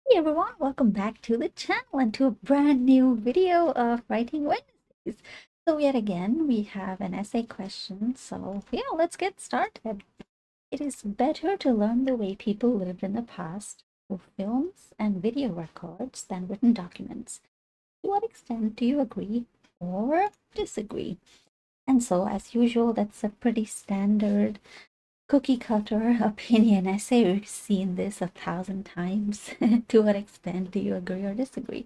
Hey everyone, welcome back to the channel and to a brand new video of Writing Wednesdays. So yet again, we have an essay question. So yeah, let's get started. It is better to learn the way people lived in the past through films and video records than written documents. To what extent do you agree or disagree? And so, as usual, that's a pretty standard cookie cutter opinion essay. We've seen this 1,000 times. To what extent do you agree or disagree?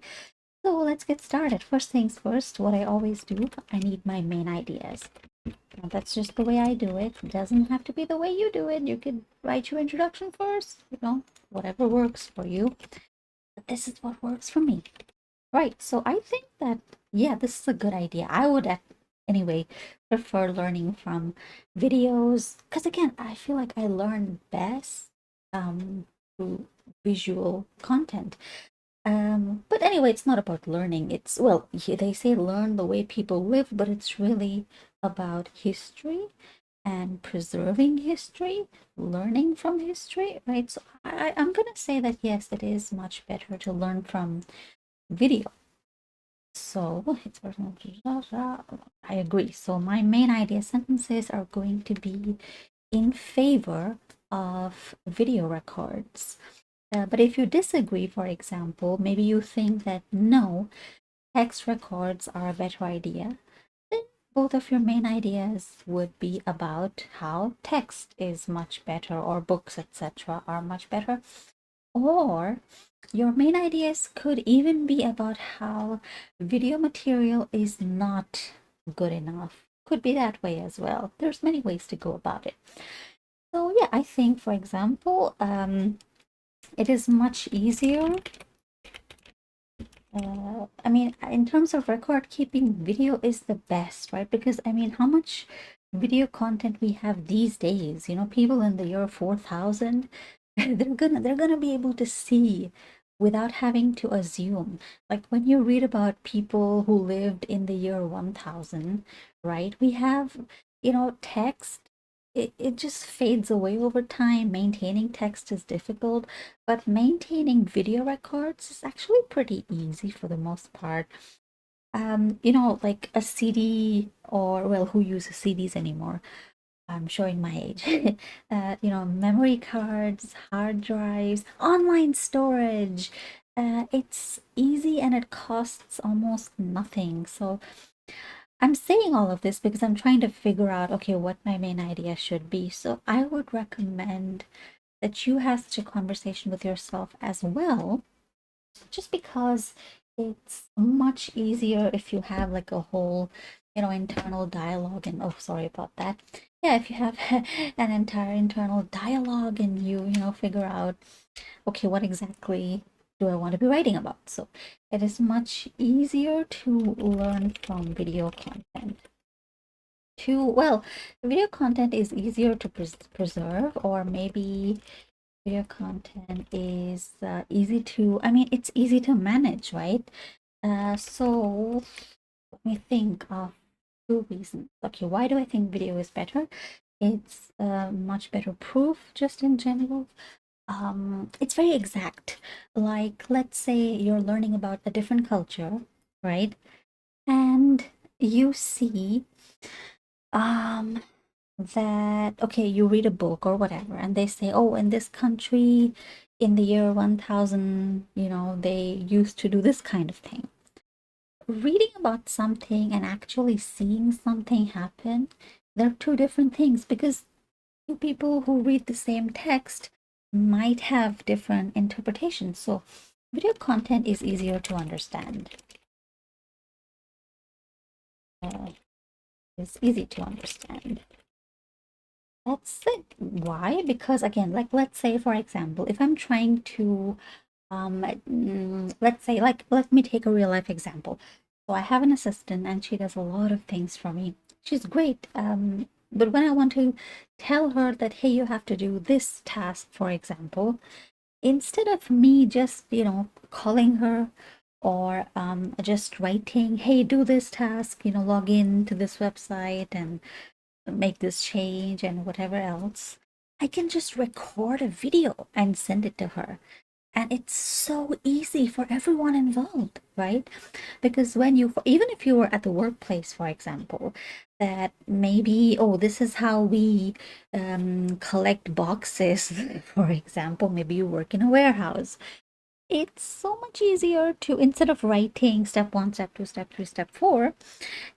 So let's get started. First things first, what I always do, I need my main ideas. Now, that's just the way I do it. It doesn't have to be the way you do it. You could write your introduction first, whatever works for you. But this is what works for me. Right. So I think that, yeah, this is a good idea. I would, anyway, prefer learning from videos because, again, I feel like I learn best through visual content. But anyway, it's not about learning. It's, well, they say learn the way people live, but it's really about history and preserving history, learning from history, right? So I'm gonna say that yes, it is much better to learn from video. So it's personal. I agree. So my main idea sentences are going to be in favor of video records. But if you disagree, for example, maybe you think that no, text records are a better idea, then both of your main ideas would be about how text is much better or books, etc., are much better. Or your main ideas could even be about how video material is not good enough. Could be that way as well. There's many ways to go about it. So yeah, I think, for example, it is much easier. I mean, in terms of record keeping, video is the best, right? Because I mean, how much video content we have these days? People in the year 4000, they're gonna be able to see without having to assume. Like when you read about people who lived in the year 1000, right? We have, text. It just fades away over time. Maintaining text is difficult, but maintaining video records is actually pretty easy for the most part. Like a CD, or well, who uses CDs anymore? I'm showing my age. Memory cards, hard drives, online storage. It's easy and it costs almost nothing. So I'm saying all of this because I'm trying to figure out, okay, what my main idea should be. So I would recommend that you have such a conversation with yourself as well, just because it's much easier if you have like a whole, internal dialogue. And oh, sorry about that. Yeah, if you have an entire internal dialogue and you figure out, okay, what exactly do I want to be writing about? So it is much easier to learn from video content. Well, video content is easier to preserve, or maybe video content is easy to, I mean, it's easy to manage, right? So let me think of two reasons. Okay, why do I think video is better? It's much better proof, just in general. It's very exact. Like, let's say you're learning about a different culture, right? And you see um that, okay, you read a book or whatever, and they say, oh, in this country in the year 1000, they used to do this kind of thing. Reading about something and actually seeing something happen, they're two different things, because two people who read the same text might have different interpretations. So video content is easier to understand. It's easy to understand. That's it. Why? Because again, like, let's say, for example, if I'm trying to let's say, like, let me take a real life example. So I have an assistant and she does a lot of things for me. She's great. But when I want to tell her that, hey, you have to do this task, for example, instead of me just, calling her, or just writing, hey, do this task, log in to this website and make this change and whatever else, I can just record a video and send it to her. And it's so easy for everyone involved, right? Because when you, even if you were at the workplace, for example, that maybe, oh, this is how we collect boxes, for example, maybe you work in a warehouse. It's so much easier to, instead of writing step one, step two, step three, step four,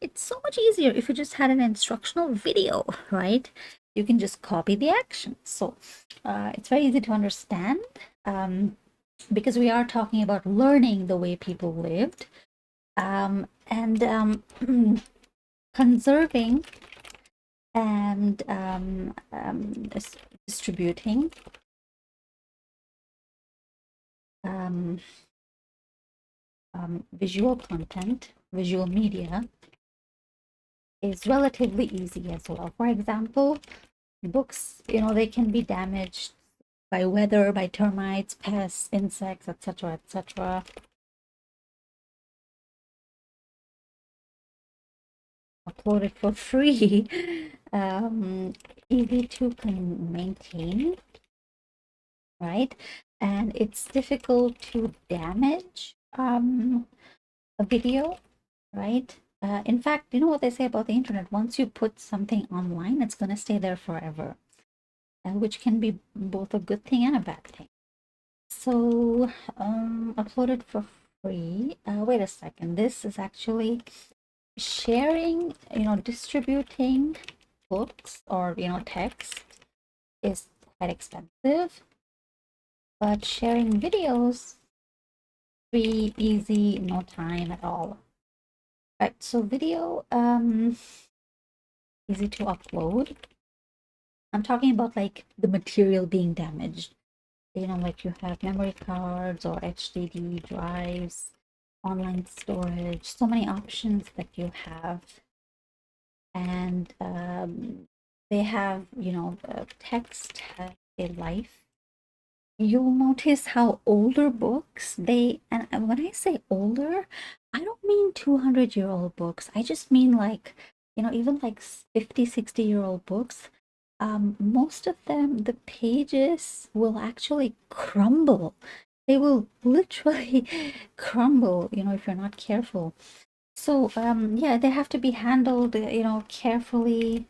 it's so much easier if you just had an instructional video, right? You can just copy the actions. So it's very easy to understand. Because we are talking about learning the way people lived, and conserving and distributing um, visual content, visual media is relatively easy as well. For example, books, they can be damaged by weather, by termites, pests, insects, etc., etc. Uploaded for free. Easy to maintain, right? And it's difficult to damage a video, right? In fact, you know what they say about the internet? Once you put something online, it's going to stay there forever, which can be both a good thing and a bad thing. So, uploaded for free. Wait a second. This is actually sharing, distributing books or, text is quite expensive, but sharing videos, free, easy, no time at all. Right, so video, easy to upload. I'm talking about like the material being damaged. Like you have memory cards or HDD drives, online storage, so many options that you have. And they have, text has a life. You'll notice how older books, and when I say older, I don't mean 200-year-old books. I just mean like, even like 50, 60-year-old books. Most of them, the pages will actually crumble. They will literally crumble, if you're not careful. So, yeah, they have to be handled, carefully.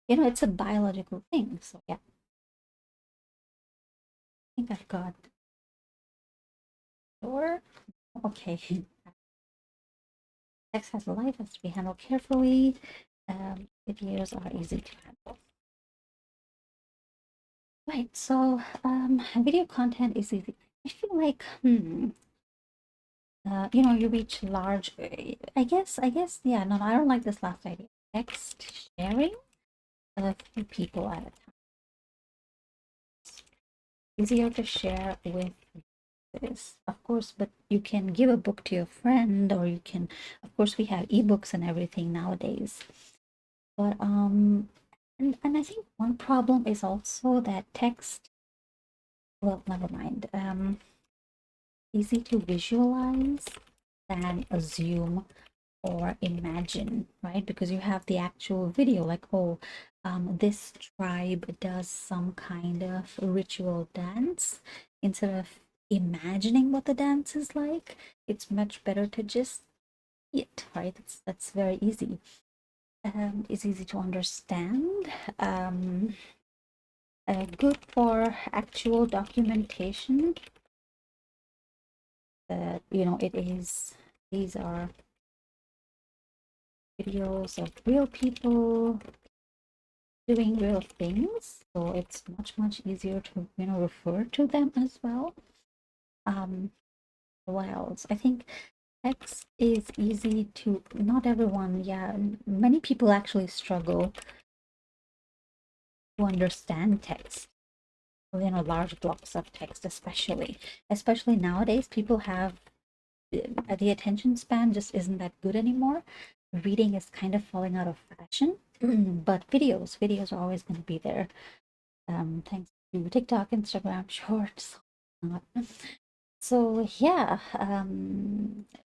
It's a biological thing. So, yeah, I think I've got four. Okay. Text has a life, has to be handled carefully. Videos are easy to handle. Right, so video content is easy. I feel like, you reach large, I guess, yeah, no, I don't like this last idea. Text sharing a few people at a time. Easier to share with this, of course, but you can give a book to your friend, or you can, of course, we have ebooks and everything nowadays. But and I think one problem is also that text, well, never mind. Easy to visualize than assume or imagine, right? Because you have the actual video, like, oh, this tribe does some kind of ritual dance. Instead of imagining what the dance is like, it's much better to just see it, right? That's very easy. It's easy to understand. Good for actual documentation. That it is. These are videos of real people doing real things, so it's much easier to refer to them as well. What else? I think text is easy to, not everyone, yeah, many people actually struggle to understand text, large blocks of text, especially nowadays. People have the attention span just isn't that good anymore. Reading is kind of falling out of fashion. But videos are always going to be there, thanks to TikTok, Instagram Shorts. So yeah,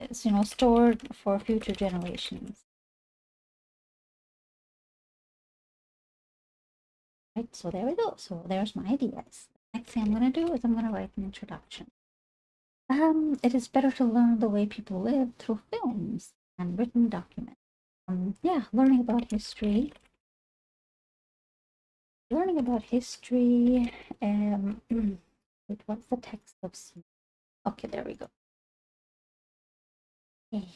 it's, stored for future generations. right? So there we go. So there's my ideas. Next thing I'm going to do is I'm going to write an introduction. It is better to learn the way people live through films and written documents. Yeah, learning about history. Learning about history. Wait, what's the text of? Okay, there we go. Okay.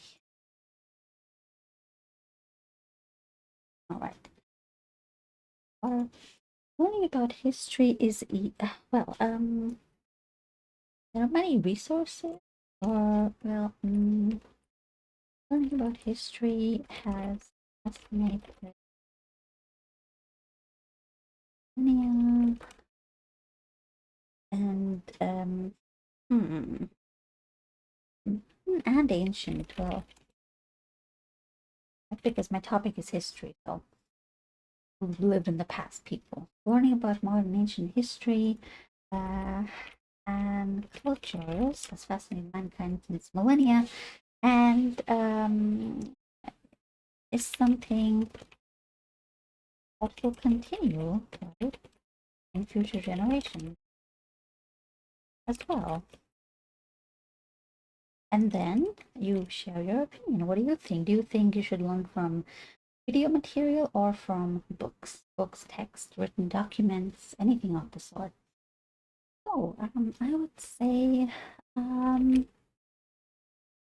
All right. Learning about history is well. There are many resources. Or well, learning about history has fascinated millennia and hmm, and ancient. Well, because my topic is history, so who lived in the past people. Learning about modern ancient history uh, and cultures has fascinated mankind since millennia, and is something that will continue, right, in future generations as well. And then you share your opinion. What do you think? Do you think you should learn from video material or from books, text, written documents, anything of the sort? So I would say in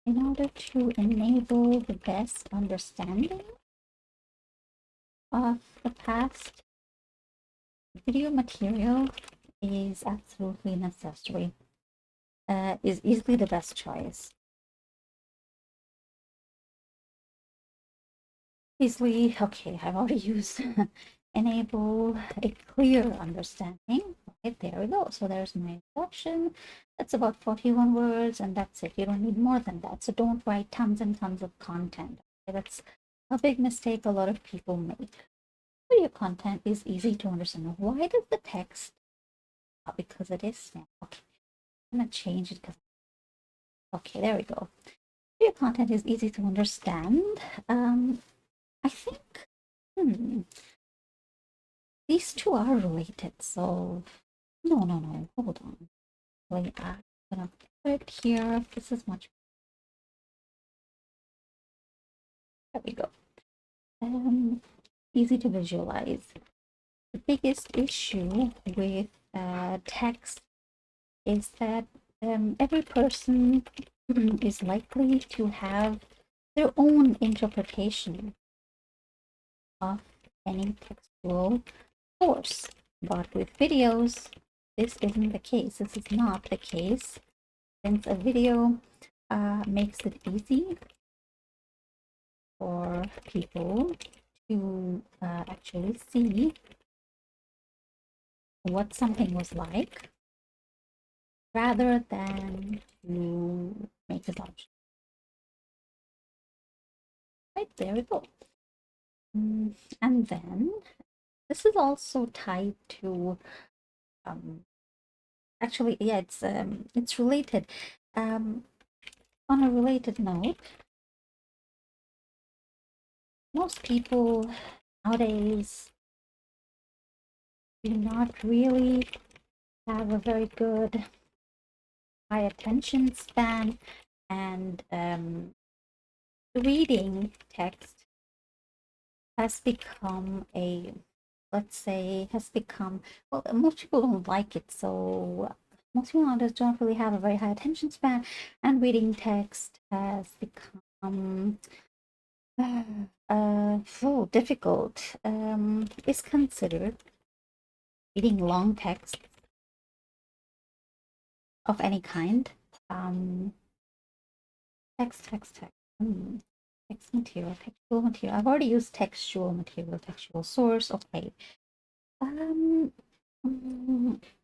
order to enable the best understanding of the past, video material is absolutely necessary. Is easily the best choice. Easily, okay, I've already used enable a clear understanding. Okay, there we go. So there's my introduction. That's about 41 words, and that's it. You don't need more than that. So don't write tons and tons of content. Okay, that's a big mistake a lot of people make. Video content is easy to understand. Why does the text? Because it is snap. Okay, I'm gonna change it because okay, there we go. Video content is easy to understand. I think these two are related. So no, hold on. Wait, I'm gonna put it here. This is much. There we go. Easy to visualize. The biggest issue with text is that every person is likely to have their own interpretation of any textual source. But with videos, this isn't the case. This is not the case, since a video makes it easy for people to actually see what something was like rather than to make assumptions. Right, there we go. And then this is also tied to actually, yeah, it's related. On a related note, most people nowadays do not really have a very good high attention span, and reading text has become a, let's say, has become, well, most people don't like it, so most people nowadays don't really have a very high attention span, and reading text has become so difficult. Is considered reading long text of any kind. Text. Text material, textual material. I've already used textual material, textual source. Okay.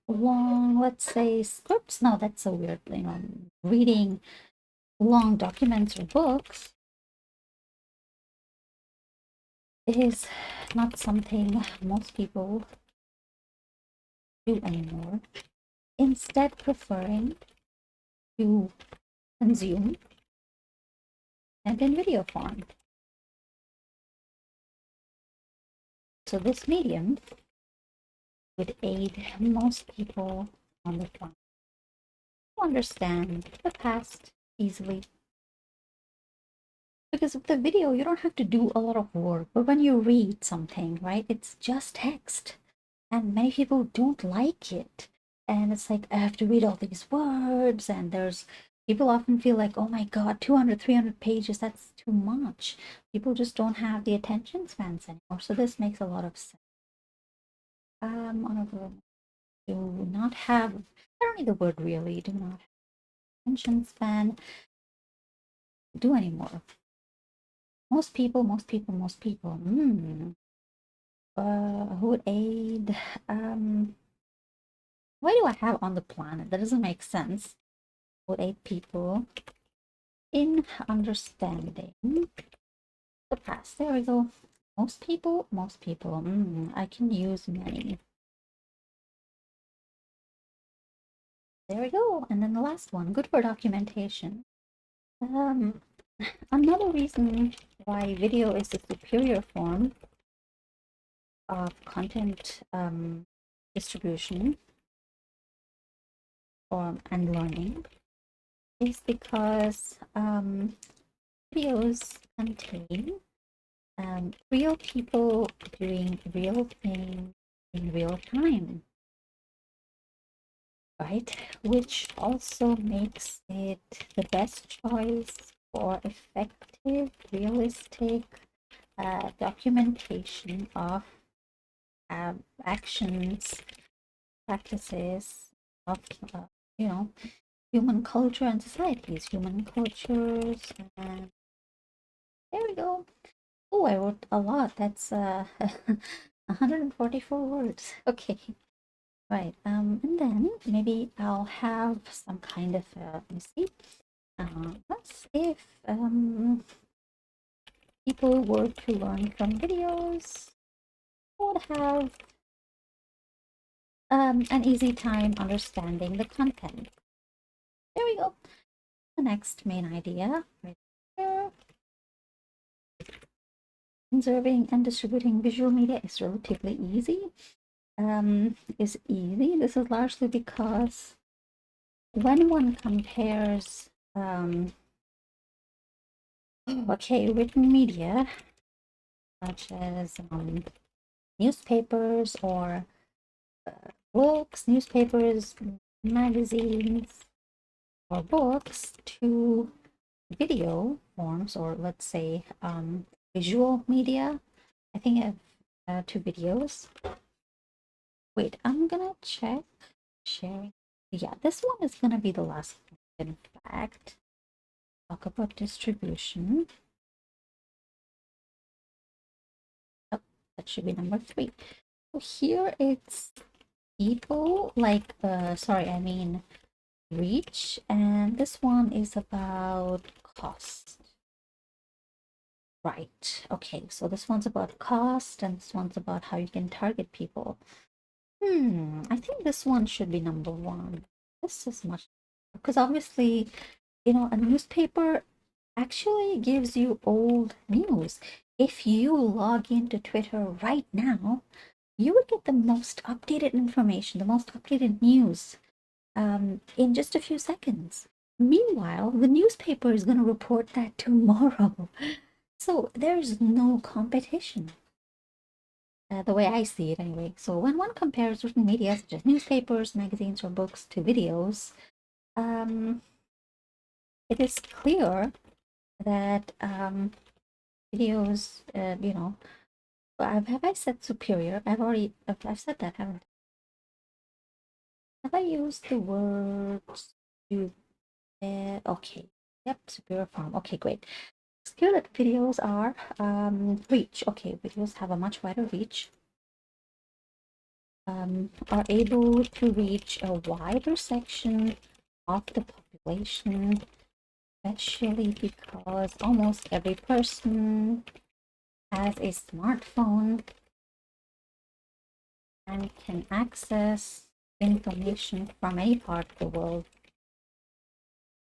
Long, let's say scripts. No, that's so weird. Reading long documents or books is not something most people do anymore. Instead, preferring to consume and in video form. So this medium would aid most people on the planet to understand the past easily. Because with the video, you don't have to do a lot of work. But when you read something, right, it's just text. And many people don't like it. And it's like, I have to read all these words. And there's people often feel like, oh my God, 200, 300 pages, that's too much. People just don't have the attention spans anymore. So this makes a lot of sense. Honorable, do not have, I don't need the word really, do not have attention span, do anymore. Most people. Who would aid? Why do I have on the planet? That doesn't make sense. Would aid people in understanding the past. There we go. Most people. I can use many. There we go. And then the last one, good for documentation. Another reason why video is the superior form of content distribution and learning is because videos contain real people doing real things in real time, right? Which also makes it the best choice for effective, realistic documentation of actions, practices of, human culture and societies, human cultures. And there we go. Oh, I wrote a lot. That's 144 words. Okay. Right. And then maybe I'll have some kind of, let me see. Let's see if people were to learn from videos, would have an easy time understanding the content. There we go. The next main idea right here. Conserving and distributing visual media is relatively easy. This is largely because when one compares written media such as newspapers or books, newspapers, magazines, or books to video forms, or let's say visual media, I think to videos. Wait, I'm gonna check sharing. Yeah, this one is gonna be the last one. In fact, talk about distribution. Oh, that should be number 3. So here it's people like reach, and this one is about cost. Right. Okay, so this one's about cost and this one's about how you can target people. I think this one should be number 1. This is much, because obviously, a newspaper actually gives you old news. If you log into Twitter right now, you would get the most updated information, the most updated news in just a few seconds. Meanwhile, the newspaper is going to report that tomorrow. So there's no competition. The way I see it anyway. So when one compares written media such as newspapers, magazines, or books to videos, it is clear that videos, have I said superior? I've said that, haven't I? Have I used the words to, okay, yep, superior form. Okay, great. It's clear that videos are reach. Okay, videos have a much wider reach. Are able to reach a wider section of the population, especially because almost every person has a smartphone and can access information from any part of the world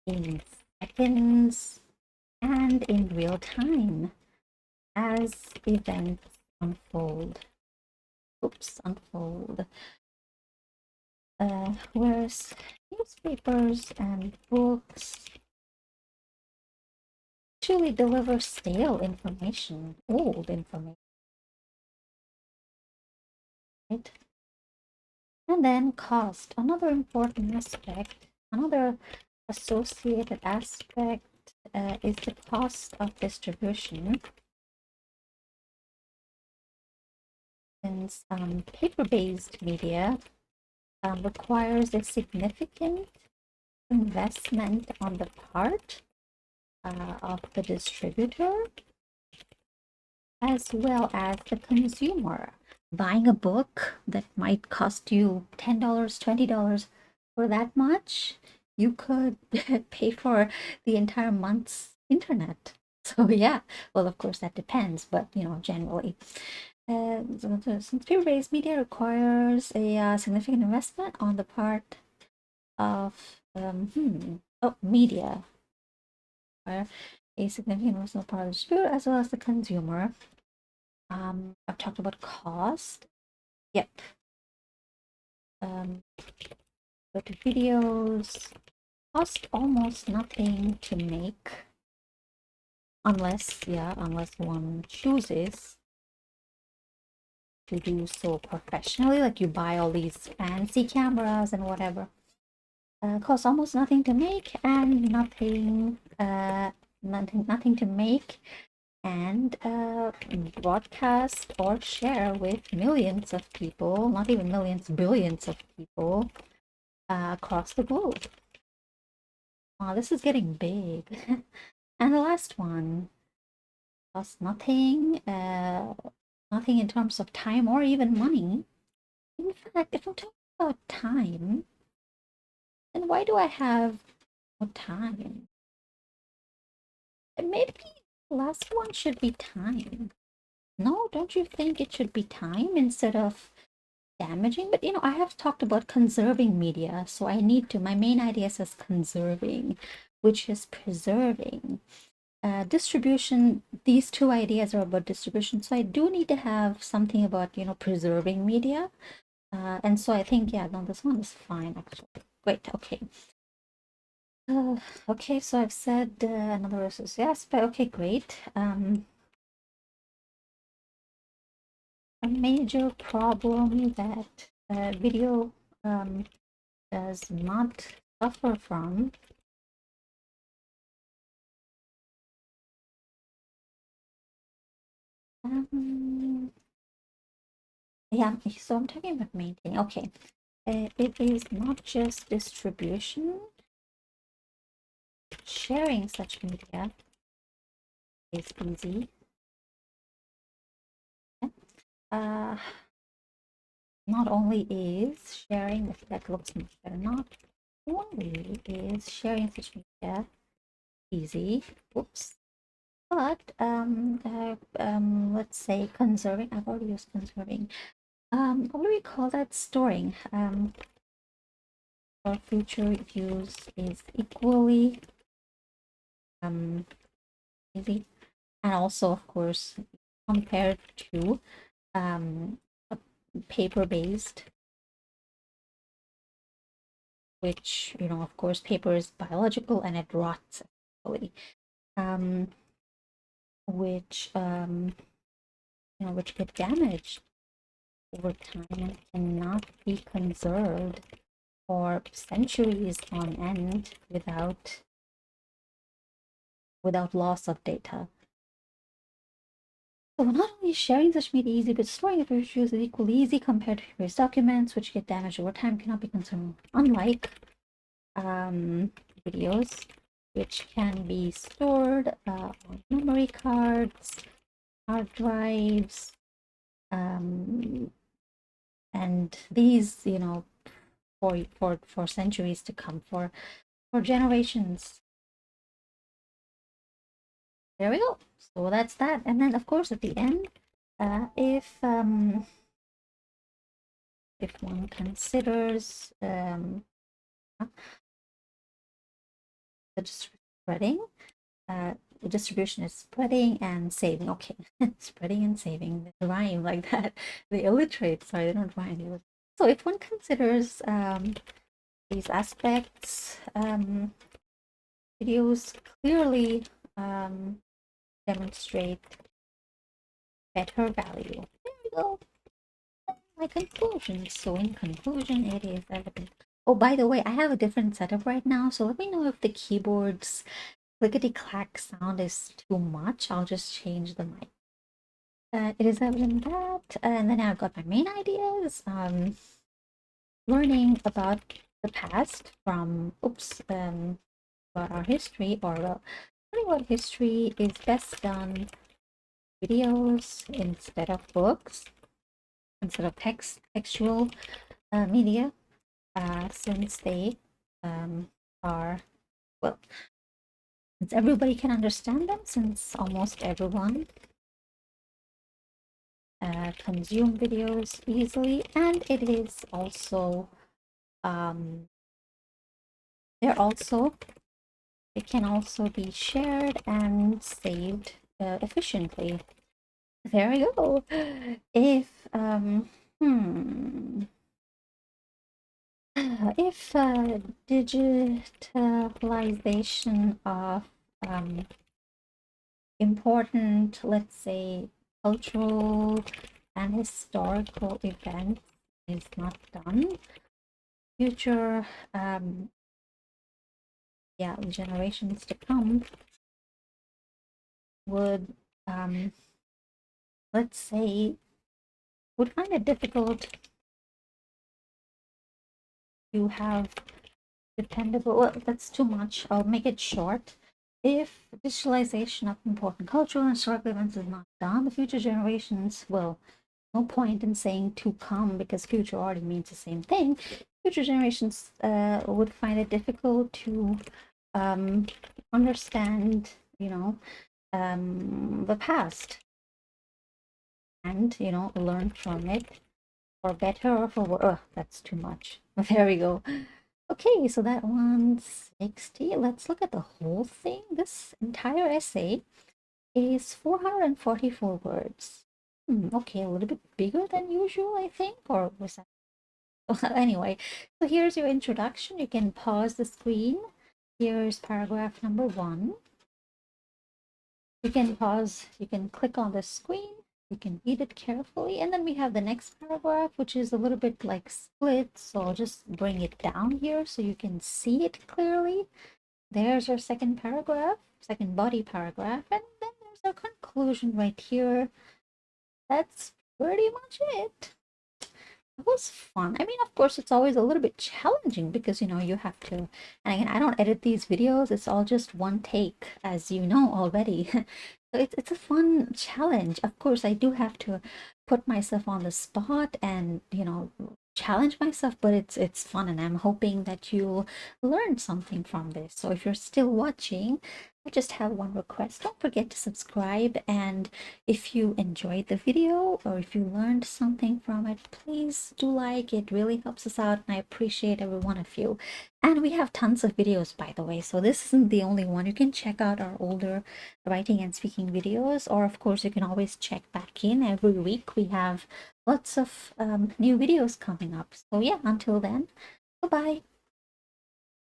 in seconds and in real time as events unfold. Whereas newspapers and books actually deliver stale information, old information, right? And then cost, another important aspect, another associated aspect is the cost of distribution. Since paper-based media requires a significant investment on the part of the distributor as well as the consumer. Buying a book that might cost you $10, $20 for that much, you could pay for the entire month's internet. So yeah, well, of course that depends, but generally. Since paper-based media requires a significant investment on the part of media, where a significant investment on the part of the distributor as well as the consumer. I've talked about cost. Yep. But videos cost almost nothing to make unless one chooses to do so professionally, like you buy all these fancy cameras and whatever. Costs almost nothing to make and nothing to make and broadcast or share with millions of people, not even millions, billions of people across the globe. Wow, this is getting big. And the last one costs nothing, nothing in terms of time or even money. In fact, if I'm talking about time, then why do I have no time? Maybe the last one should be time. No, don't you think it should be time instead of damaging? But I have talked about conserving media, so I need to. My main idea says conserving, which is preserving. Distribution, these two ideas are about distribution, so I do need to have something about preserving media. And so I think, yeah, no, this one is fine actually. Great, okay. Okay, so I've said another versus yes, but okay, great. A major problem that video does not suffer from yeah, so I'm talking about maintaining. Okay, it is not just distribution. Sharing such media is easy. Uh, not only is sharing, that looks much better, not only is sharing such media easy, oops, but let's say conserving, I've already used conserving. What do we call that? Storing. For future use is equally easy, and also, of course, compared to paper-based, which of course, paper is biological and it rots actually, which which get damaged over time and cannot be conserved for centuries on end without loss of data. So not only is sharing such media easy, but storing of issues is equally easy compared to previous documents, which get damaged over time, cannot be conserved. Unlike videos, which can be stored on memory cards, hard drives, and these, for centuries to come, for generations. There we go. So that's that. And then, of course, at the end, if one considers the spreading, the distribution is spreading and saving. Okay, spreading and saving. They rhyme like that. They alliterate. Sorry, they don't rhyme. So if one considers these aspects, videos clearly demonstrate better value. There we go. My conclusion. So in conclusion, it is evident. Oh, by the way, I have a different setup right now, so let me know if the keyboard's clickety-clack sound is too much. I'll just change the mic. It is evident that, and then I've got my main ideas. Learning about the past from, about our history, or well, learning about history is best done videos instead of books, instead of textual media, since they are, well, since everybody can understand them, since almost everyone consume videos easily, and it is also they're also it can also be shared and saved efficiently. There we go. If if digitalization of important, let's say, cultural and historical events is not done, future generations to come would let's say would find it difficult to have dependable, well, that's too much, I'll make it short. If digitalization of important cultural and historical events is not done, the future generations will, no point in saying to come because future already means the same thing. Future generations would find it difficult to understand, the past, and learn from it, for better or for worse. Oh, that's too much. There we go. Okay, so that one's 60. Let's look at the whole thing. This entire essay is 444 words. Okay, a little bit bigger than usual, I think, or was that? Well, anyway, so here's your introduction. You can pause the screen. Here's paragraph number 1. You can pause, you can click on the screen, you can read it carefully, and then we have the next paragraph, which is a little bit like split, so I'll just bring it down here so you can see it clearly. There's our second paragraph, second body paragraph, and then there's our conclusion right here. That's pretty much it. It was fun. I mean, of course, it's always a little bit challenging because, you have to, and again, I don't edit these videos. It's all just one take, as you know already. So it's a fun challenge. Of course, I do have to put myself on the spot and, challenge myself, but it's fun, and I'm hoping that you learned something from this. So if you're still watching, I just have one request. Don't forget to subscribe, and if you enjoyed the video or if you learned something from it, please do like. It really helps us out, and I appreciate every one of you. And we have tons of videos, by the way, so this isn't the only one. You can check out our older writing and speaking videos, or of course you can always check back in every week. We have lots of new videos coming up. So yeah, until then, goodbye.